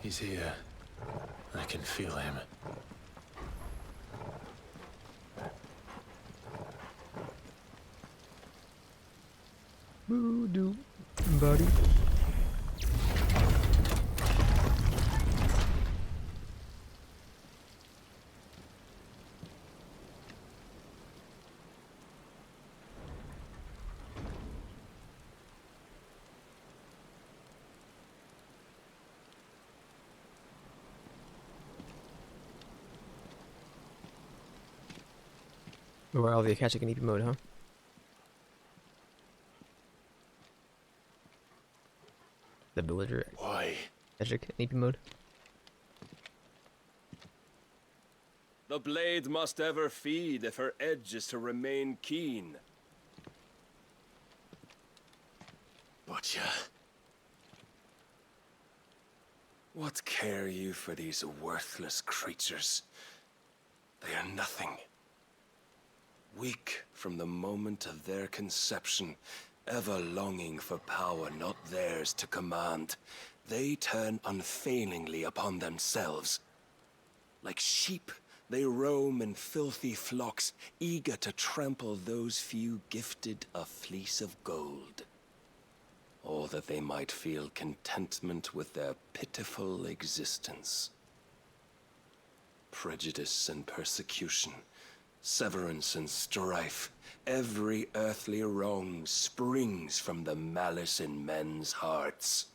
He's here. I can feel him. Voodoo, buddy. Where all the Akashic in EP mode, huh? The villager Why? Akashic in EP mode. The blade must ever feed if her edge is to remain keen. Butcher. What care you for these worthless creatures? They are nothing. Weak from the moment of their conception, ever longing for power not theirs to command, they turn unfailingly upon themselves. Like sheep, they roam in filthy flocks, eager to trample those few gifted a fleece of gold. Or that they might feel contentment with their pitiful existence. Prejudice and persecution, severance and strife, every earthly wrong springs from the malice in men's hearts.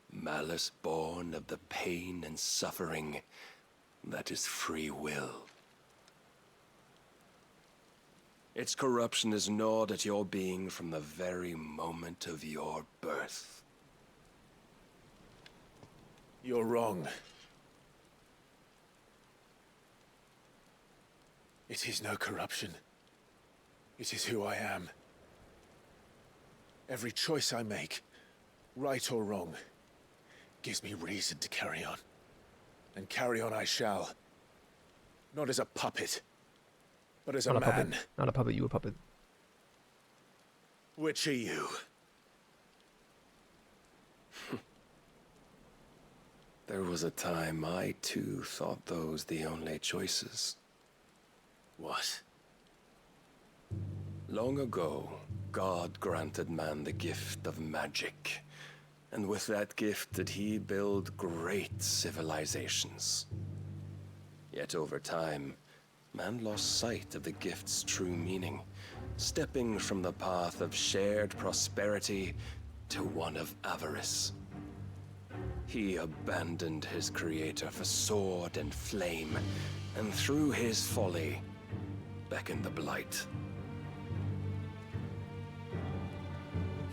Malice born of the pain and suffering that is free will. Its corruption is gnawed at your being from the very moment of your birth. You're wrong. It is no corruption. It is who I am. Every choice I make, right or wrong, gives me reason to carry on. And carry on I shall. Not as a puppet, but as a man. Puppet. Not a puppet, you a puppet. Which are you? There was a time I too thought those the only choices. What? Long ago, God granted man the gift of magic. And with that gift did he build great civilizations. Yet over time, man lost sight of the gift's true meaning, stepping from the path of shared prosperity to one of avarice. He abandoned his creator for sword and flame, and through his folly, beckoned the blight.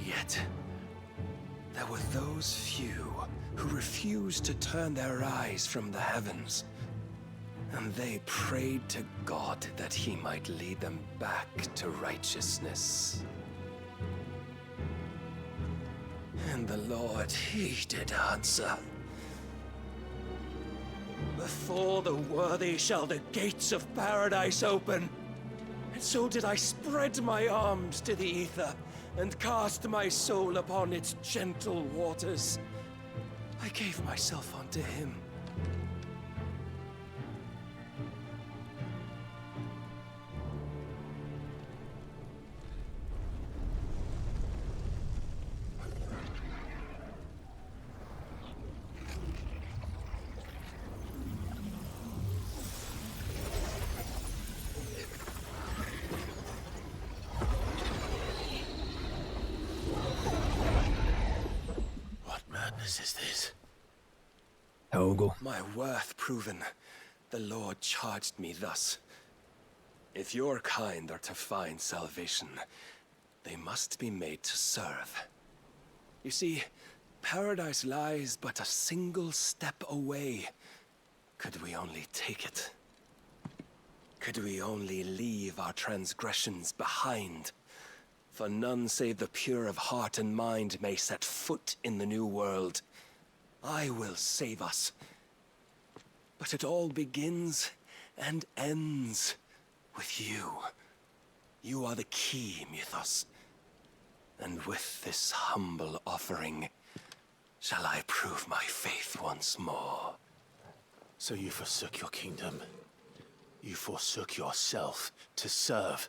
Yet, there were those few who refused to turn their eyes from the heavens, and they prayed to God that he might lead them back to righteousness. And the Lord, he did answer. Before the worthy shall the gates of paradise open. And so did I spread my arms to the ether, and cast my soul upon its gentle waters. I gave myself unto him. Is this? Togo. My worth proven, the Lord charged me thus. If your kind are to find salvation, they must be made to serve. You see, paradise lies but a single step away. Could we only take it? Could we only leave our transgressions behind? For none save the pure of heart and mind may set foot in the new world. I will save us. But it all begins and ends with you. You are the key, Mythos. And with this humble offering, shall I prove my faith once more. So you forsook your kingdom. You forsook yourself to serve.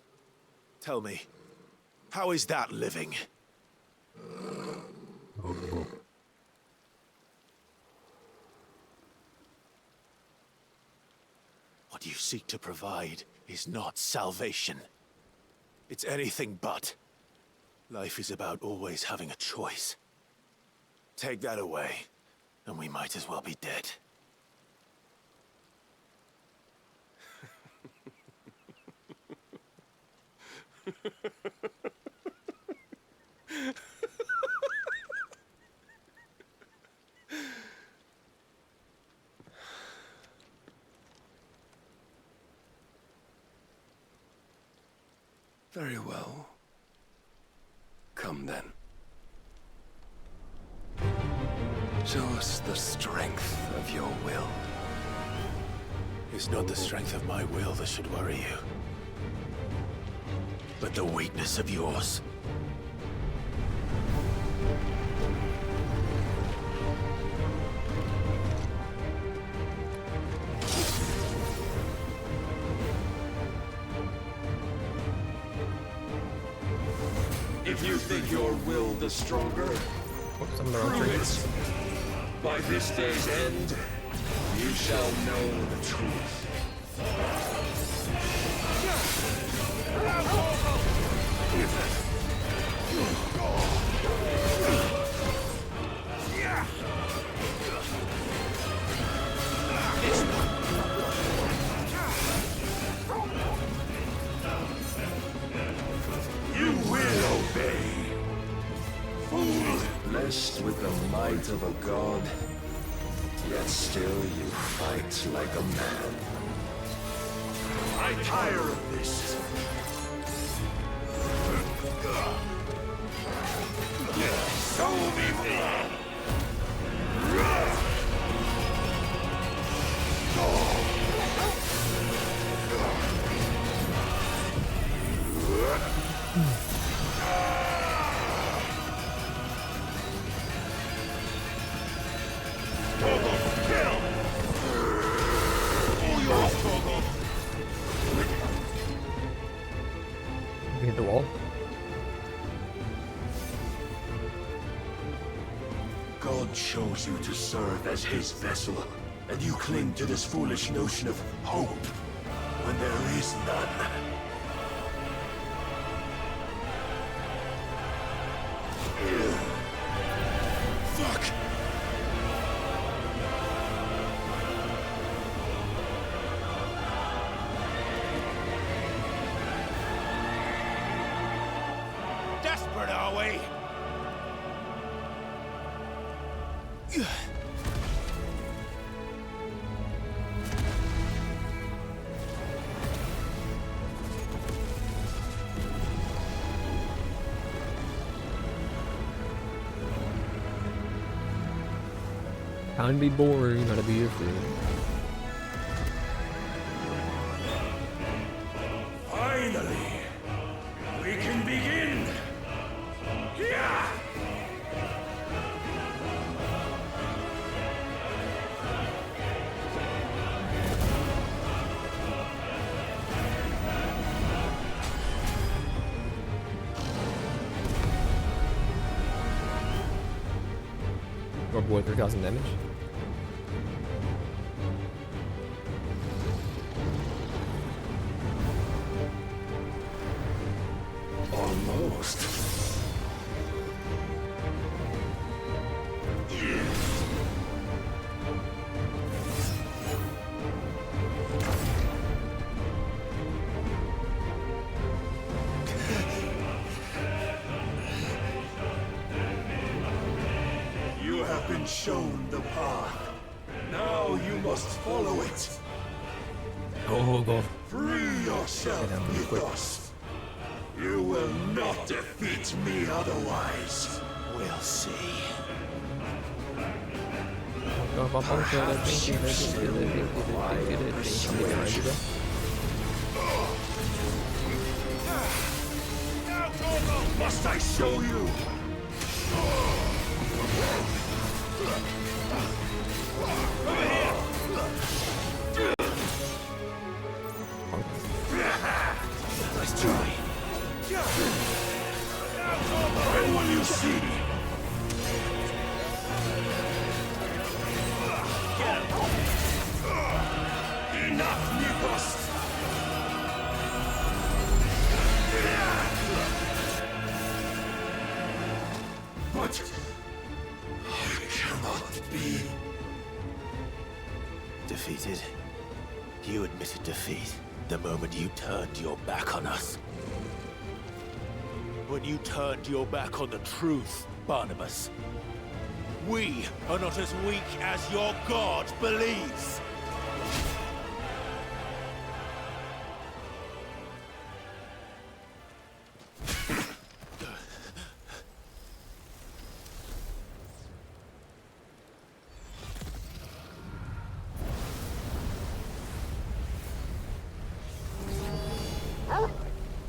Tell me, how is that living? What you seek to provide is not salvation. It's anything but. Life is about always having a choice. Take that away, and we might as well be dead. Very well. Come then. Show us the strength of your will. It's not the strength of my will that should worry you, but the weakness of yours. If you think your will the stronger, Whoops, I'm in the wrong tree. prove it. By this day's end, you shall know the truth. You will obey. Fool, blessed with the might of a god, yet still you fight like a man. I tire of this. Show me blood. We hit the wall. God chose you to serve as his vessel, and you cling to this foolish notion of hope when there is none. Fuck! Desperate, are we? Time to be bored, gotta be afraid. Finally, we can begin. Yeah. Our boy 3,000 damage. Almost. You have been shown the path. Now you must follow it. Oh, go. Free yourself, Get down real quick. Mythos. You will not defeat me otherwise. We'll see. Must I show you? Let's try. And what you see? Enough, Mythos! But I cannot be Defeated? You admitted defeat the moment you turned your back on us. When you turned your back on the truth, Barnabas. We are not as weak as your God believes.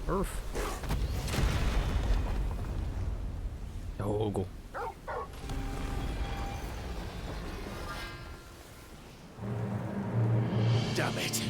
Earth. Oh, go. Damn it.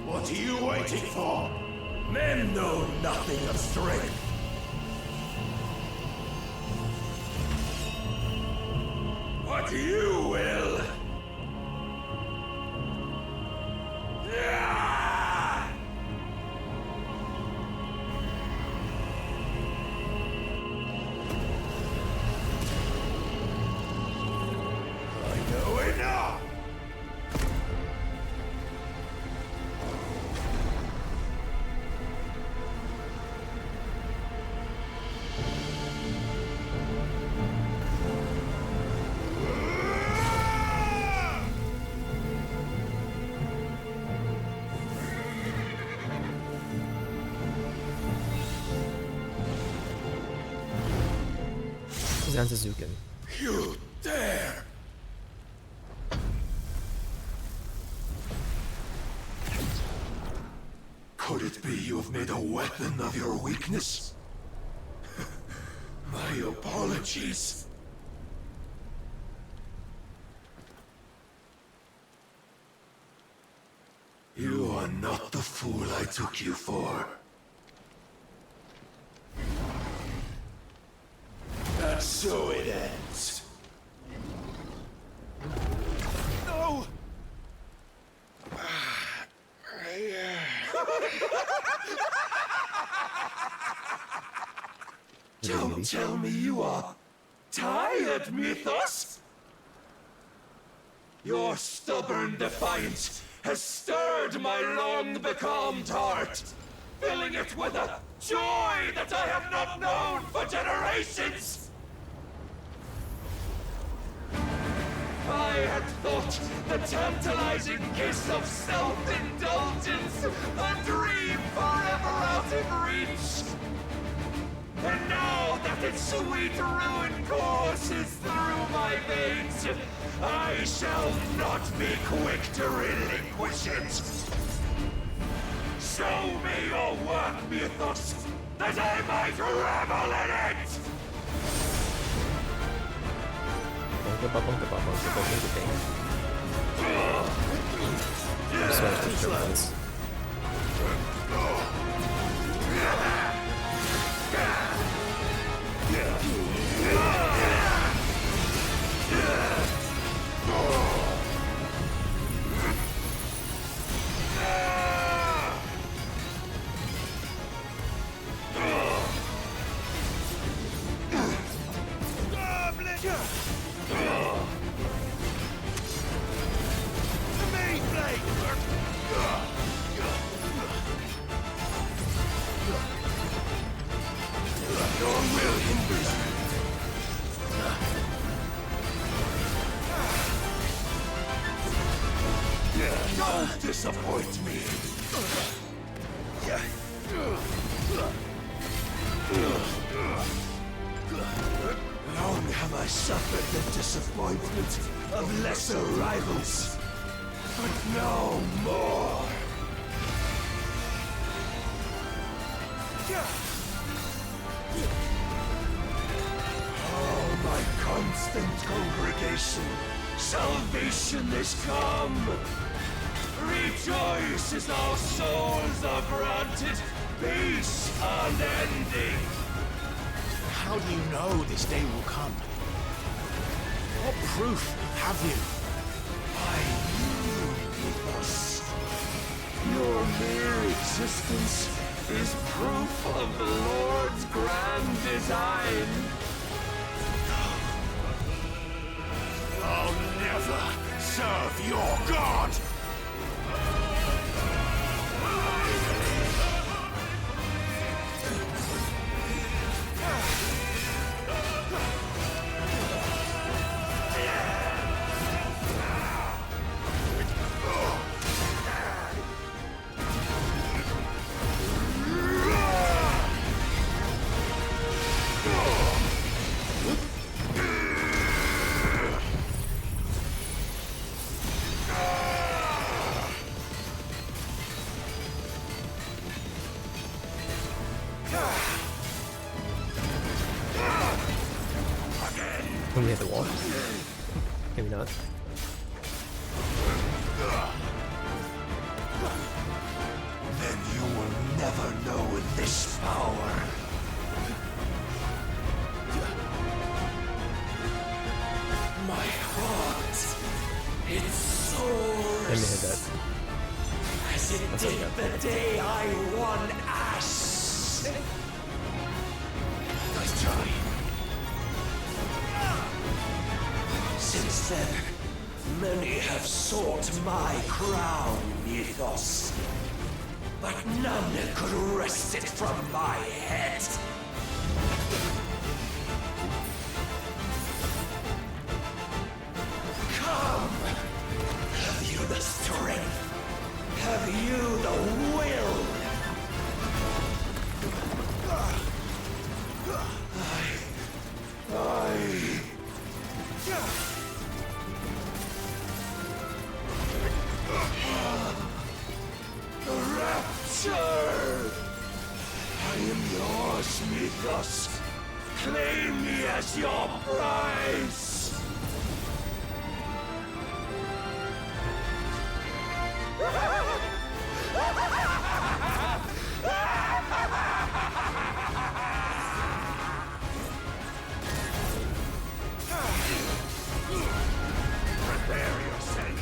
What are you waiting for? Men know nothing of strength. But you will. Yeah! I know enough. Zanzazuken. You dare! Could it be you have made a weapon of your weakness? My apologies. You are not the fool I took you for. And so it ends. No! Don't tell me you are tired, Mythos! Your stubborn defiance has stirred my long-becalmed heart, filling it with a joy that I have not known for generations! I had thought the tantalizing kiss of self-indulgence a dream forever out of reach. And now that its sweet ruin courses through my veins, I shall not be quick to relinquish it. Show me your work, Mythos, that I might revel in it! disappoint me. Long have I suffered the disappointment of lesser rivals, but no more. Oh, my constant congregation, salvation is come. Rejoice as our souls are granted peace unending. How do you know this day will come? What proof have you? I knew Ethos. Your mere existence is proof of the Lord's grand design. I'll never serve your god! When we hit the wall. Maybe not. Then you will never know this power. My heart, it soars. Let me hit that. As it did the day I won Ash. Nice try. Since then, many have sought my crown, Ethos. But none could wrest it from my head. Come! Have you the strength? Have you the will? The rapture! I am yours, Mythos. Claim me as your prize! Prepare yourself!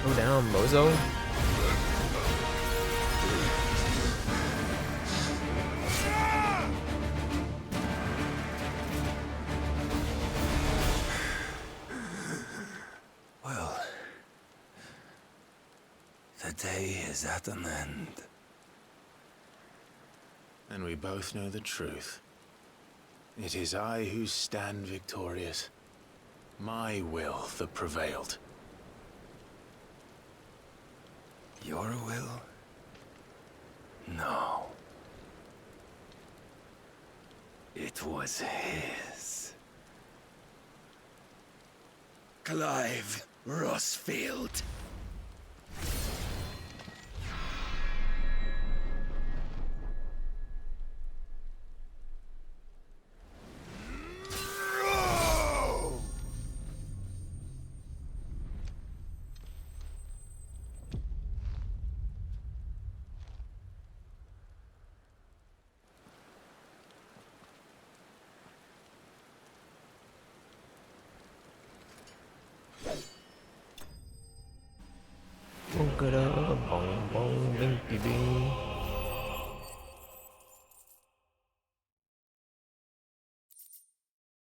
Go down, bozo. Well, the day is at an end. And we both know the truth. It is I who stand victorious. My will that prevailed. Your will? No. It was his. Clive Rossfield.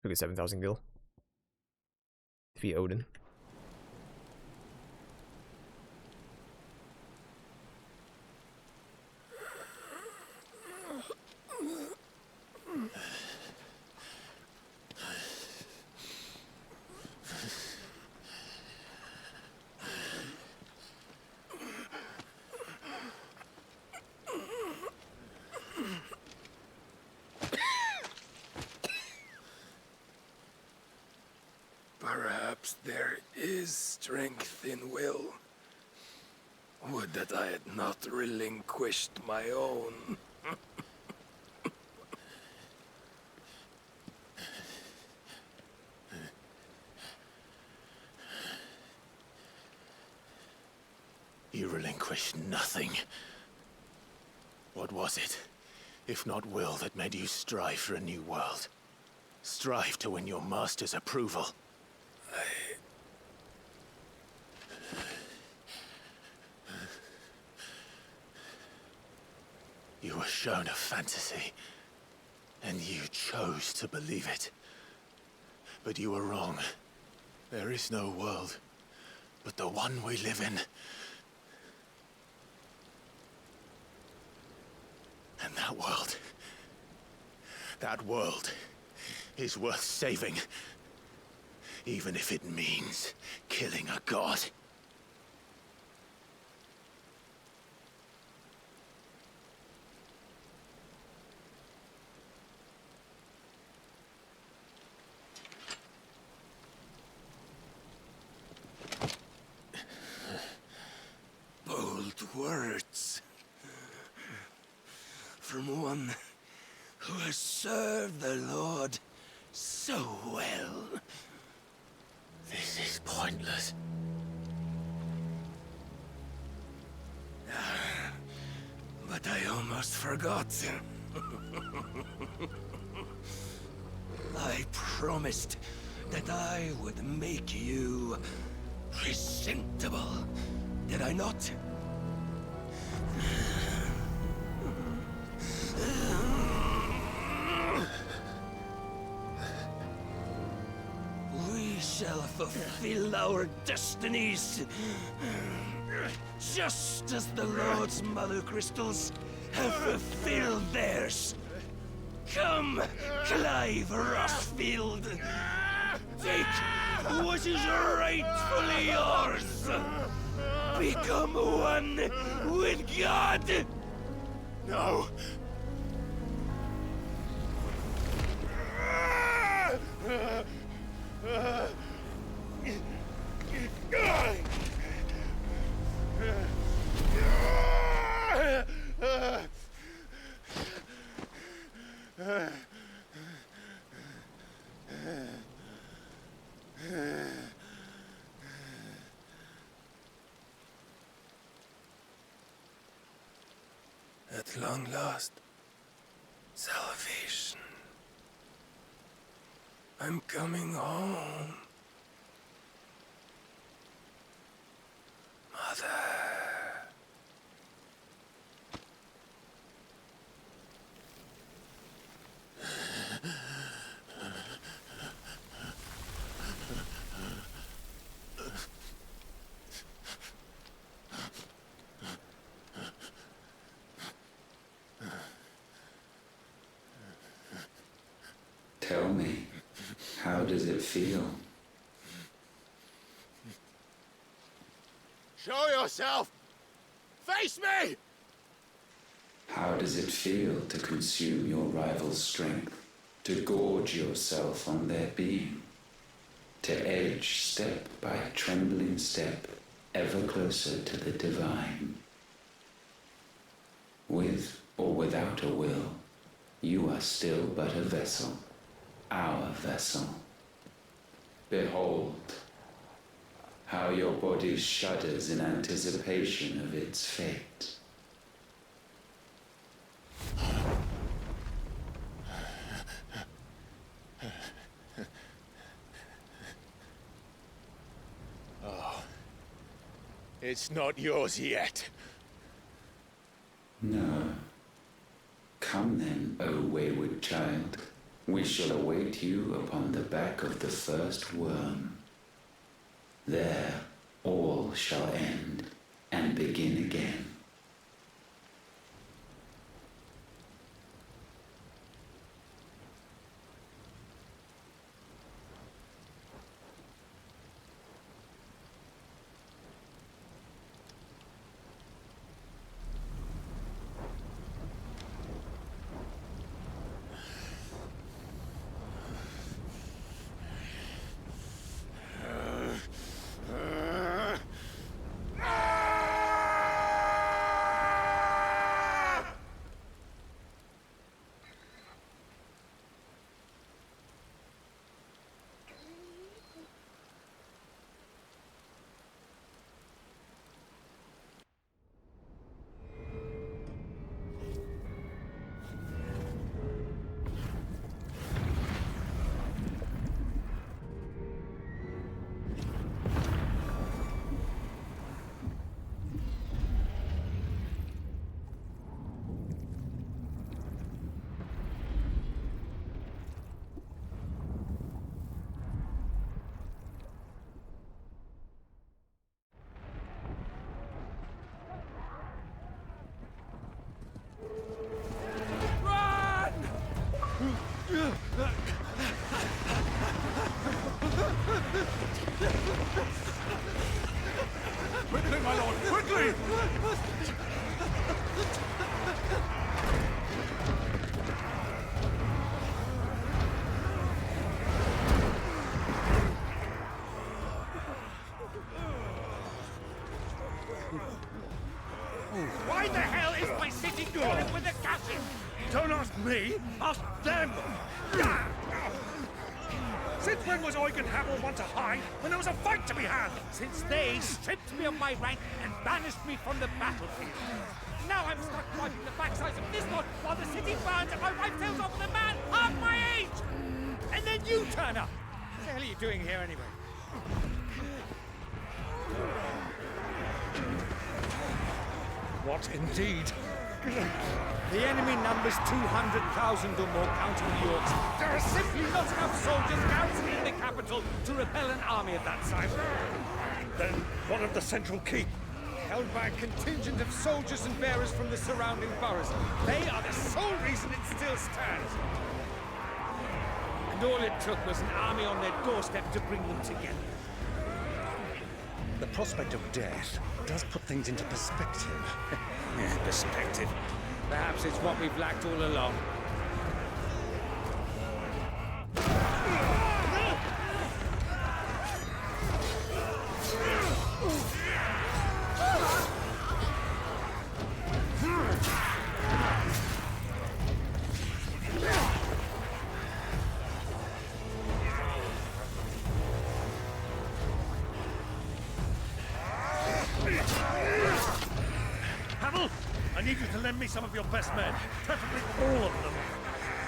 Look at 7,000 gil. Defeat Odin. Perhaps there is strength in will. Would that I had not relinquished my own. You relinquished nothing. What was it, if not will, that made you strive for a new world? Strive to win your master's approval? You were shown a fantasy, and you chose to believe it. But you were wrong. There is no world, but the one we live in. And that world is worth saving, even if it means killing a god. Bold words. From one who has served the Lord so well. This is pointless. But I almost forgot. I promised that I would make you presentable. Did I not? We shall fulfill our destinies, just as the Lord's Mother Crystals have fulfilled theirs. Come, Clive Rossfield. Take what is rightfully yours. Become one with God. No! At long last, salvation. I'm coming home. Mother. Tell me, how does it feel? Show yourself! Face me! How does it feel to consume your rival's strength, to gorge yourself on their being, to edge step by trembling step ever closer to the divine? With or without a will, you are still but a vessel, our vessel. Behold, how your body shudders in anticipation of its fate. Oh, it's not yours yet. No. Come then, O wayward child. We shall await you upon the back of the first worm. There, all shall end and begin again. Quickly, my lord, quickly! Why the hell is my city crawling with a casting? Don't ask me, ask them! Since when was Eugen Hamel want to hide when there was a fight to be had? Since they stripped me of my rank and banished me from the battlefield. Now I'm stuck wiping the backsides of this lot while the city burns and my wife tells off with a man half my age! And then you turn up! What the hell are you doing here anyway? What indeed? The enemy numbers 200,000 or more, counting New York's. There are simply not enough soldiers garrisoning the capital to repel an army of that size. Then what of the central keep? Held by a contingent of soldiers and bearers from the surrounding boroughs. They are the sole reason it still stands. And all it took was an army on their doorstep to bring them together. The prospect of death does put things into perspective. Perspective. Perhaps it's what we've lacked all along. Hamel, I need you to lend me some of your best men. Preferably all of them.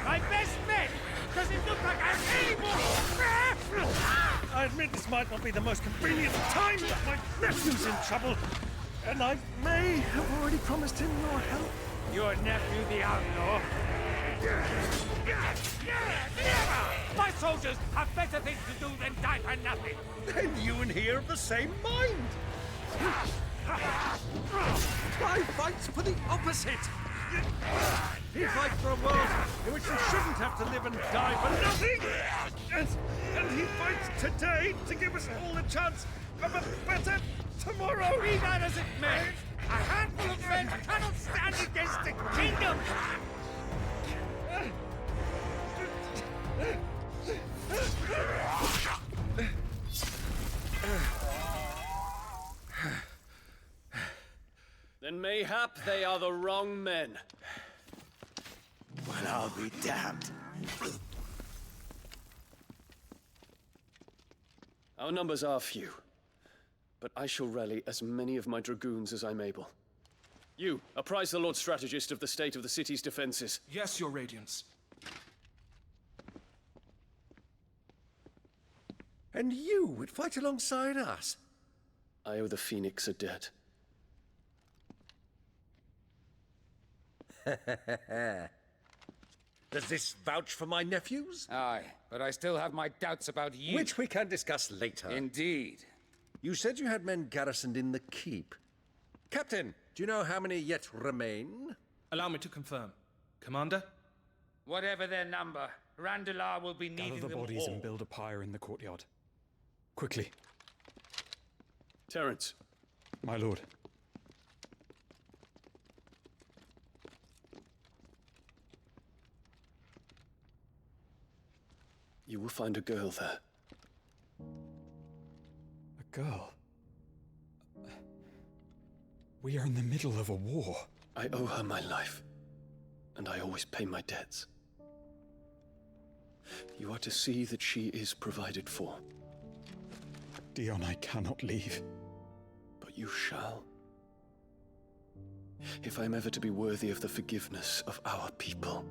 My best men! Does it look like I'm able? I admit this might not be the most convenient time, but my nephew's in trouble. And I may have already promised him your help. Your nephew, the outlaw? Never! My soldiers have better things to do than die for nothing. Then you and he are of the same mind. I fight for the opposite. He fights for a world in which we shouldn't have to live and die for nothing. And he fights today to give us all a chance of a better tomorrow. Be that as it may, a handful of men cannot stand against a kingdom. Then mayhap they are the wrong men. Well, I'll be damned. Our numbers are few, but I shall rally as many of my dragoons as I'm able. You, apprise the Lord Strategist of the state of the city's defenses. Yes, Your Radiance. And you would fight alongside us? I owe the Phoenix a debt. Does this vouch for my nephews? Aye, but I still have my doubts about you. Which we can discuss later. Indeed. You said you had men garrisoned in the keep. Captain, do you know how many yet remain? Allow me to confirm. Commander? Whatever their number, Randalar will be needing Gather the them bodies all. and build a pyre in the courtyard. Quickly. Terence. My lord. You will find a girl there. A girl? We are in the middle of a war. I owe her my life, and I always pay my debts. You are to see that she is provided for. Dion, I cannot leave. But you shall. If I am ever to be worthy of the forgiveness of our people,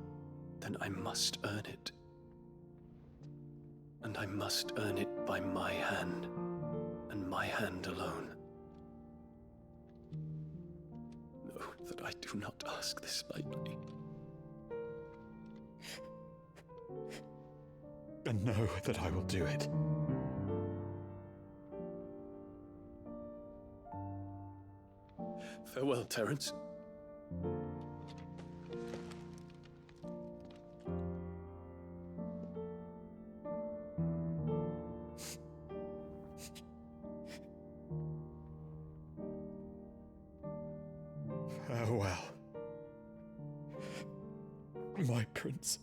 then I must earn it. And I must earn it by my hand, and my hand alone. Know that I do not ask this lightly. And know that I will do it. Farewell, Terence. Farewell. My prince.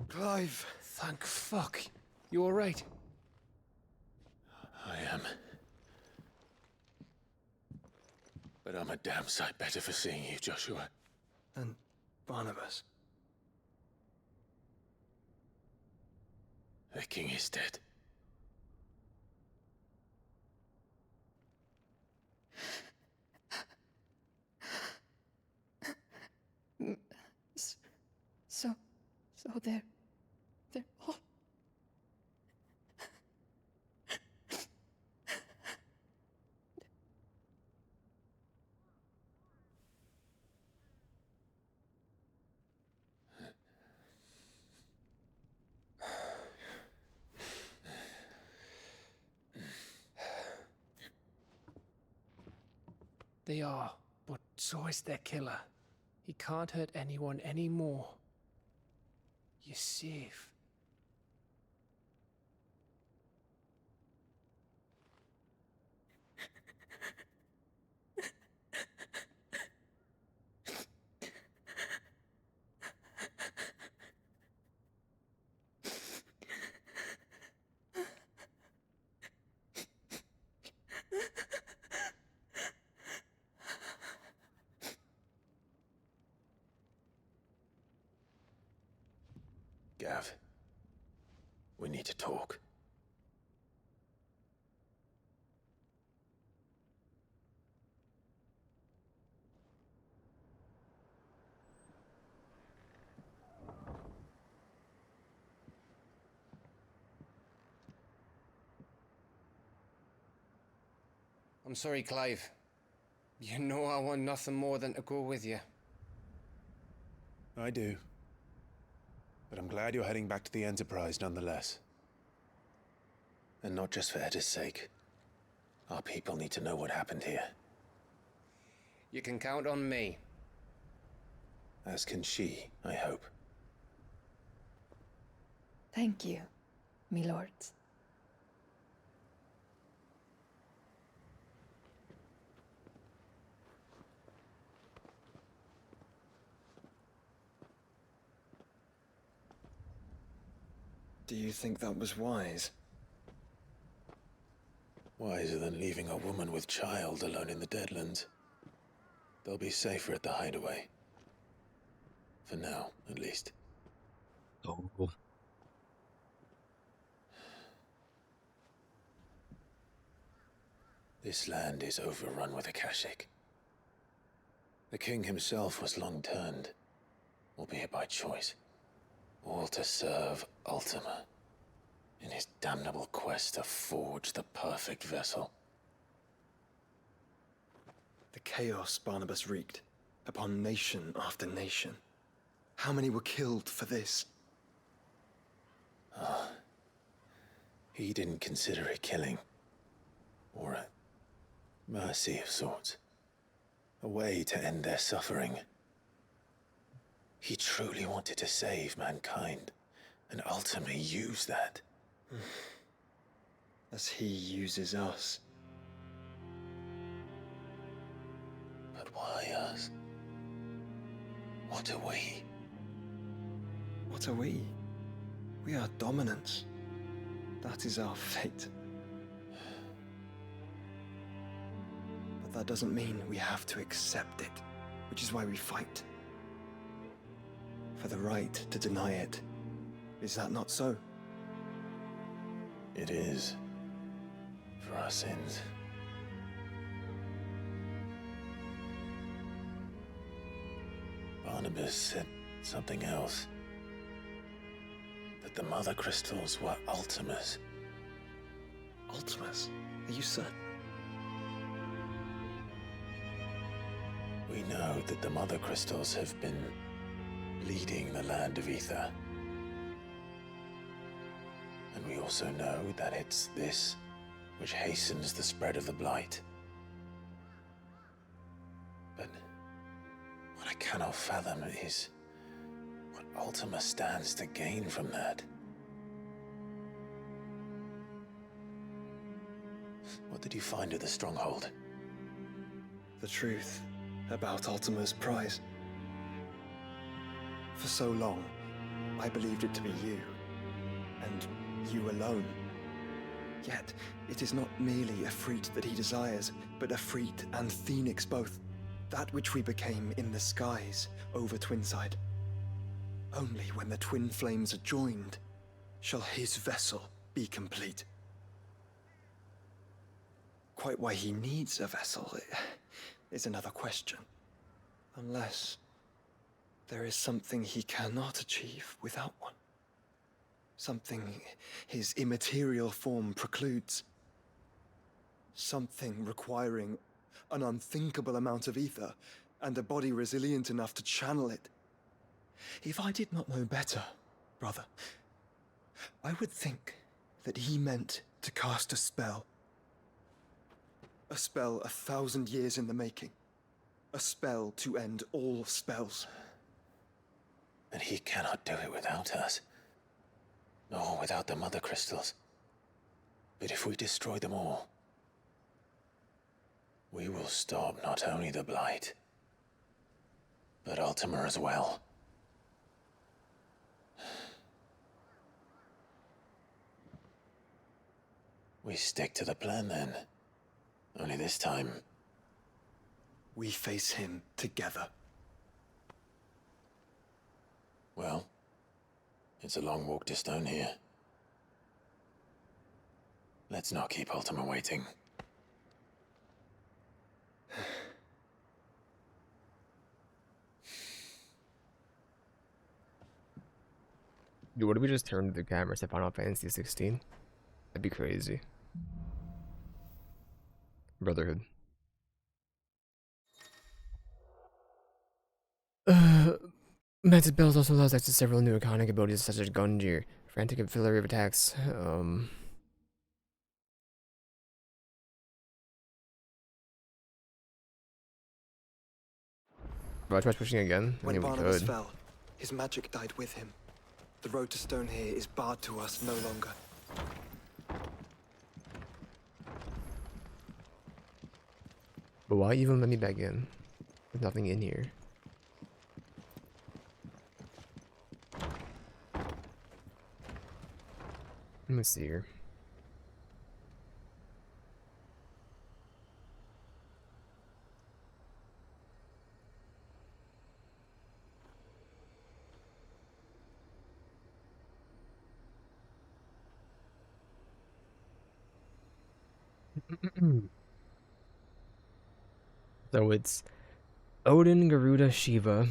Clive! Thank fuck. You alright? I am. But I'm a damn sight better for seeing you, Joshua. And Barnabas. The king is dead. So they're all... They are, but so is their killer. He can't hurt anyone anymore. You're safe. Gav, we need to talk. I'm sorry, Clive. You know I want nothing more than to go with you. I do. But I'm glad you're heading back to the Enterprise nonetheless. And not just for Edda's sake. Our people need to know what happened here. You can count on me. As can she, I hope. Thank you, me lords. Do you think that was wise? Wiser than leaving a woman with child alone in the Deadlands. They'll be safer at the hideaway. For now, at least. Oh. This land is overrun with Akashic. The king himself was long turned, albeit by choice, all to serve Ultima, in his damnable quest to forge the perfect vessel. The chaos Barnabas wreaked upon nation after nation. How many were killed for this? He didn't consider it killing, or a mercy of sorts. A way to end their suffering. He truly wanted to save mankind, and ultimately used that. As he uses us. But why us? What are we? What are we? We are dominance. That is our fate. But that doesn't mean we have to accept it, which is why we fight. For the right to deny it. Is that not so? It is. For our sins. Barnabas said something else. That the Mother Crystals were Ultimas. Ultimas? Are you certain? We know that the Mother Crystals have been leading the land of Ether. And we also know that it's this which hastens the spread of the Blight. But what I cannot fathom is what Ultima stands to gain from that. What did you find at the Stronghold? The truth about Ultima's prize. For so long, I believed it to be you, and you alone. Yet, it is not merely a freat that he desires, but a freat and phoenix both. That which we became in the skies over Twinside. Only when the twin flames are joined shall his vessel be complete. Quite why he needs a vessel is another question. Unless there is something he cannot achieve without one. Something his immaterial form precludes. Something requiring an unthinkable amount of ether and a body resilient enough to channel it. If I did not know better, brother, I would think that he meant to cast a spell. A spell 1,000 years in the making. A spell to end all spells. And he cannot do it without us. Nor without the Mother Crystals. But if we destroy them all, we will stop not only the Blight, but Ultima as well. We stick to the plan then. Only this time, we face him together. Well, it's a long walk to Stone here. Let's not keep Ultima waiting. Dude, what if we just turned the cameras to Final Fantasy 16? That'd be crazy. Brotherhood. Meta Bills also allows access to several new iconic abilities such as Gundyr, frantic and flurry of attacks. Bro, I tried pushing again. I When mean, we Barnabas could. fell, his magic died with him. The road to stone here is barred to us no longer. But why even let me back in? There's nothing in here. Let me see here. So it's Odin, Garuda, Shiva.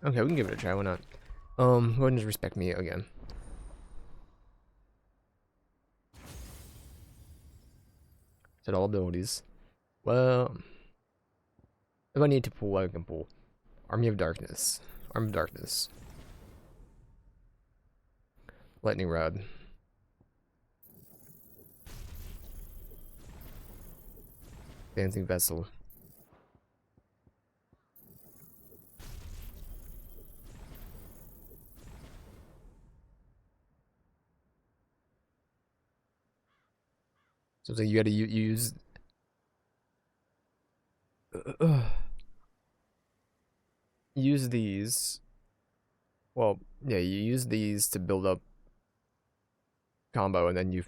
Okay, we can give it a try, why not? Go ahead and just respect me again. Set all abilities. Well, if I need to pull, I can pull. Army of Darkness. Arm of Darkness. Lightning Rod. Dancing Vessel. So it's like you gotta use... use these. Well, yeah, you use these to build up combo, and then you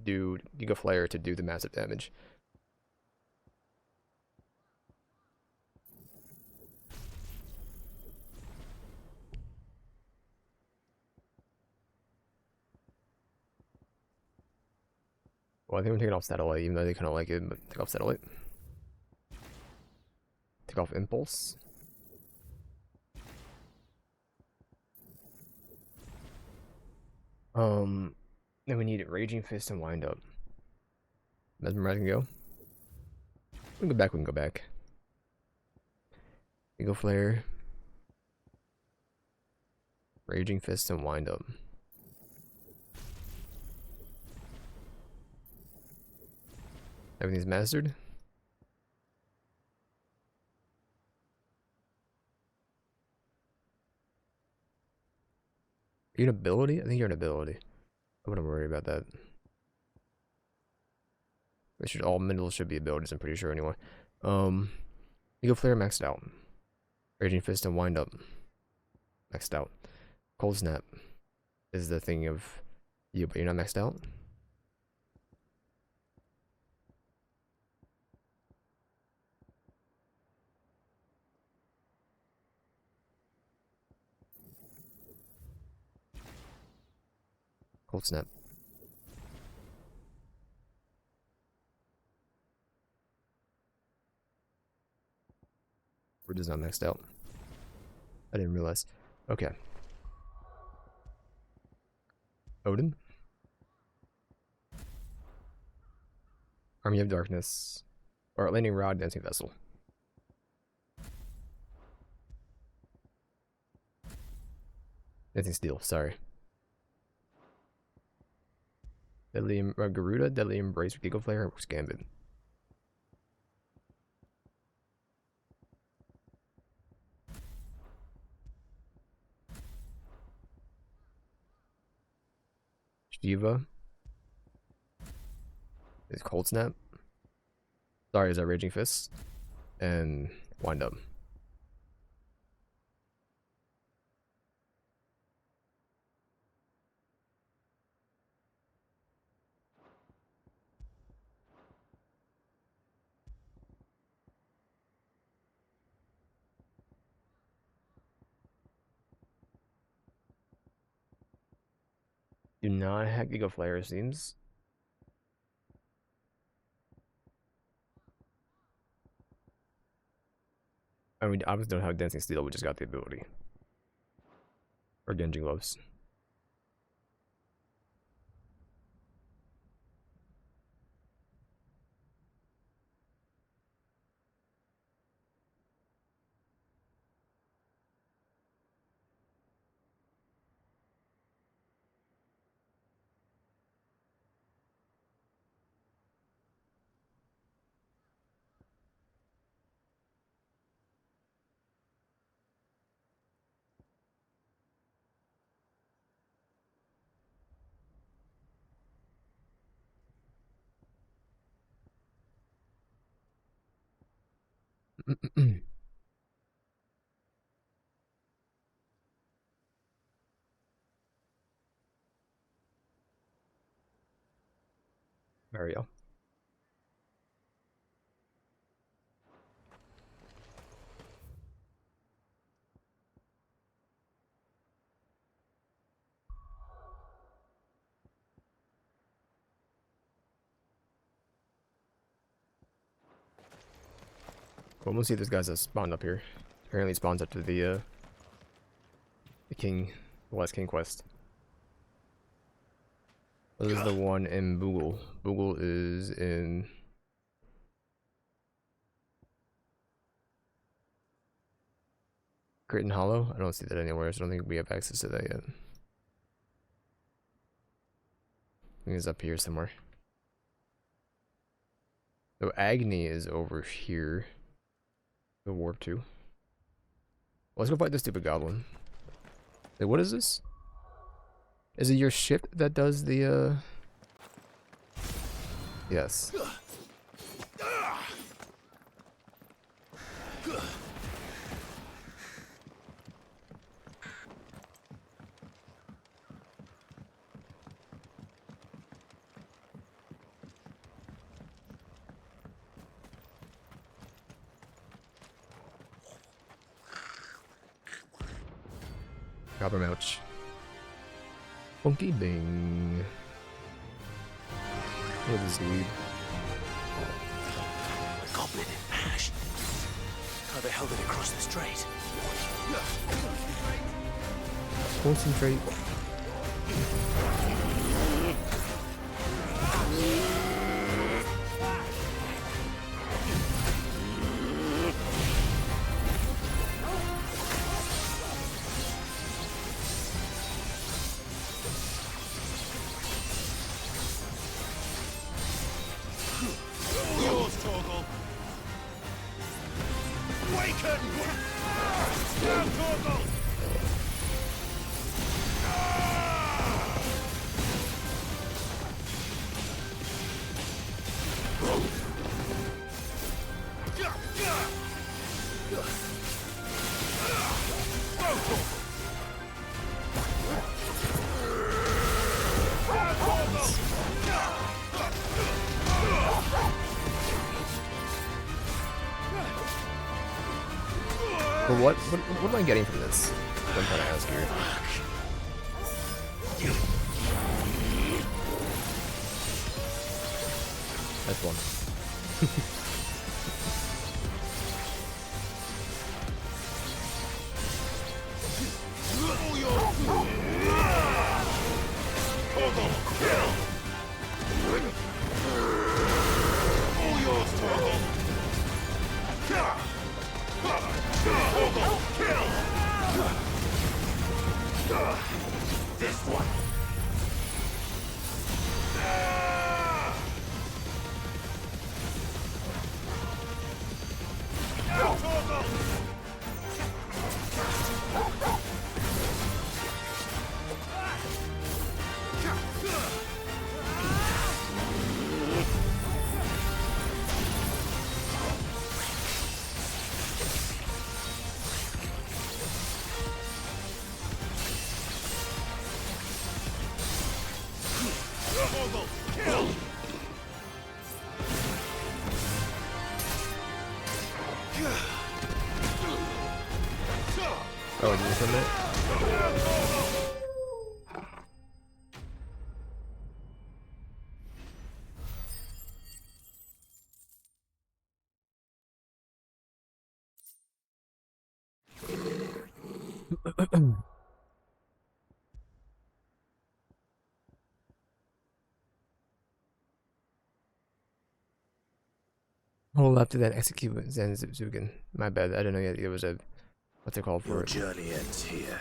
do Giga Flare to do the massive damage. Well, I think we're taking off Satellite, even though they kind of like it, but take off Satellite. Take off Impulse. Then we need Raging Fist and Wind Up. Mesmerize can go. We can go back, we can go back. Eagle Flare. Raging Fist and Wind Up. Everything's mastered. Are you an ability? I think you're an ability. I wouldn't worry about that. They should all middles should be abilities, I'm pretty sure anyway. Eagle Flare maxed out. Raging Fist and Wind Up. Maxed out. Cold Snap is the thing of you, but you're not maxed out. Cold Snap. We're just not maxed out. I didn't realize. Okay. Odin. Army of Darkness. Or Lightning Rod, Dancing Vessel. Dancing Steel, sorry. Deadly Garuda, Deadly Embrace, Eagle Flare, or Gambit. Shiva. Is Cold Snap. Sorry, is that Raging Fist? And Wind Up. Do not hack Eagle Flare, it seems. I mean, obviously don't have Dancing Steel, we just got the ability. Or Genji Gloves. Mario. Well, we'll see if this guy's spawned up here. Apparently it spawns up to the West King quest. This is the one in Boogle. Boogle is in Creighton Hollow. I don't see that anywhere, so I don't think we have access to that yet. I think it's up here somewhere. So Agni is over here. The warp 2. Let's go fight this stupid goblin. Wait, what is this? Is it your ship that does the Yes. Gobbermouch. Funky Bing. What is this weed? Goblin in ash. How the hell did it cross the strait? Concentrate. But what am I getting from this? I'm trying to ask here. That's one. This one. Oh, did you send it? Hold up to that execute Zenzugen. My bad, I didn't know yet there was a what's it called for Your it. journey ends here.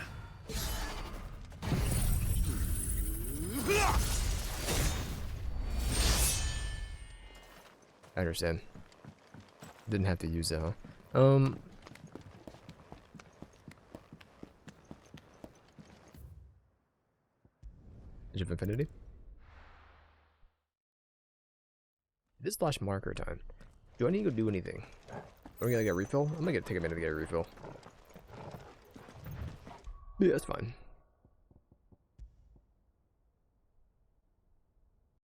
I understand. Didn't have to use that, huh? Edge of Infinity? It is flash marker time. Do I need to go do anything? I'm gonna get a refill. I'm gonna take a minute to get a refill. Yeah, that's fine.